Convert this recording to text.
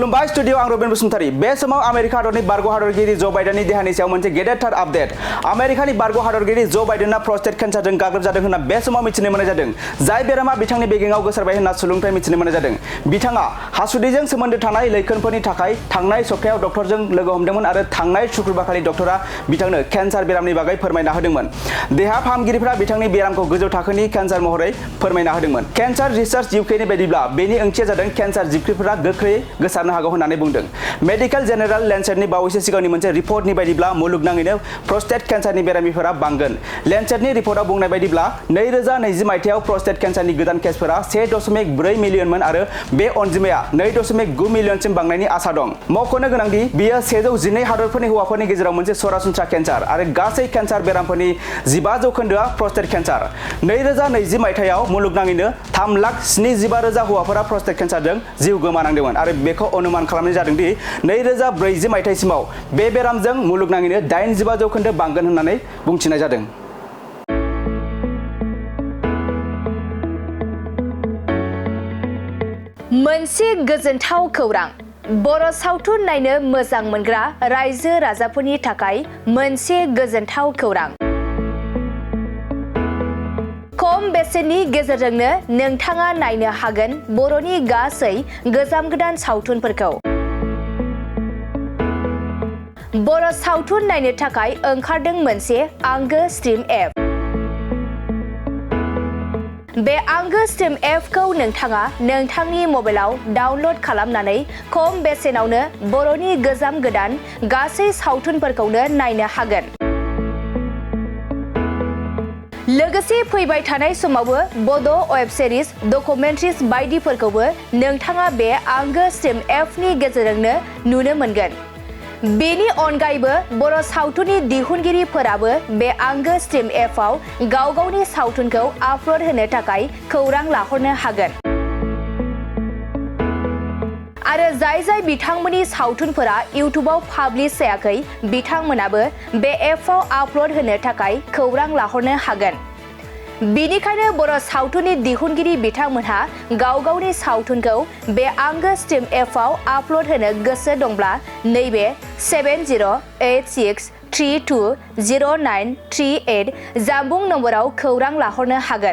खुलुमबाय स्टुडियो आं रबिन बसुमतारी बे समाव आमेरिका हादरनि बारग' हादरगिरि जो बाइडेननि देहानि सायाव मोनसे गेदेरथार आपडेट आमेरिकानि बारग' हादरगिरि जो बाइडेनआ प्रस्टेट केन्सारजों गाग्लोबजादों होनना बे समाव मिथिनो मोननाय जादों जाय बेरामा बिथांनि बेगेंआव गोसारबाय होनना सुलुंथाय मिथिनो मोननाय जादों बिथाङा हासुदैजों सोमोन्दो थानाय लैखोनफोरनि थाखाय थांनाय सप्तायाव डक्टरजों लोगो हमदोंमोन आरो थांनाय शुक्रबारखालि डक्टरा बिथांनो केन्सार बेरामनि बागै फोरमायना होदोंमोन देहा फाहामगिरिफोरा बिथांनि बेरामखौ गोजौ थाखोनि केन्सार महरै फोरमायना होदोंमोन केन्सार रिसार्च इउकेनि बायदिब्ला बेनि ओंथिया जादों केन्सार जिबख्रिफोरा गोख्रै गोसारनो हागौ होननानै बुंदों मेडिकेल जेनेरेल लेन्सेटनि बावैसो सिगांनि मोनसे रिपर्टनि बायदिब्ला मुलुगनाङैनो प्रस्टेट केन्सारनि बेरामिफोरा बांगोन लेन्सेटनि रिपर्टआव बुंनाय बायदिब्ला 2020 मायथाइयाव प्रस्टेट केन्सारनि गोदान केसफोरा 1.4 मिलियनमोन आरो बे अनजिमाया 2.9 मिलियनसिम बांनायनि आसा दं मख'नो गोनांदि बियो 112 हादरफोरनि हौवाफोरनि गेजेराव मोनसे सरासनस्रा केन्सार आरो गासै केन्सार बेरामफोरनि 15% प्रस्टेट केन्सार 2020 मायथाइयाव मुलुगनाङैनो 3,75,000 हौवाफोरा प्रस्टेट केन्सारजों जिउ गोमानांदोंमोन आरो बेखौ अनुमान खालामनाय जादों दि 2040 मायथाइसिमाव बे बेरामजों मुलुगनाङैनो 85% बांगोन होननानै बुंथिनाय जादों मोनसे गोजोनथाव खौरां बर' सावथुन नायनो मोजां मोनग्रा रायजो राजाफोरनि थाखाय मोनसे गोजोनथाव खौरां खम बेसेननि गेजेरजोंनो नोंथाङा नायनो हागोन बर'नि गासै गोजाम गोदान सावथुनफोरखौ बर' सावथुन नायनो थाखाय ओंखारदों मोनसे आंगो स्ट्रिम एप बे आंगो स्ट्रिम एपखौ नोंथाङा नोंथांनि मबाइलाव डाउनल'ड खालामनानै खम बेसेनावनो बर'नि गोजाम गोदान गासै सावथुनफोरखौनो नायनो हागोन लोगोसे फैबाय थानाय समावबो बड' वेब सिरिज डकुमेन्ट्रिज बायदिफोरखौबो नोंथाङा बे आंगो स्ट्रिम एपनि गेजेरजोंनो नुनो मोनगोन बेनि अनगायैबो बर' सावथुननि दिहुनगिरिफोराबो बे आंगो स्ट्रिम एपआव गाव गावनि सावथुनखौ आपल'ड होनो थाखाय खौरां लाहरनो हागोन आरो जाय बिथांमोननि सावथुनफोरा इउटुबाव पाब्लिश जायाखै बिथांमोनाबो बे एपआव आपल'ड होनो थाखाय खौरां लाहरनो हागोन बेनिखायनो बर' सावथुननि दिहुनगिरि बिथांमोनहा गाव गावनि सावथुनखौ बे आंगो स्ट्रिम एपआव आपल'ड होनो गोसो दंब्ला नैबे 7086320938 जानबुं नम्बराव खौरां लाहरनो हागोन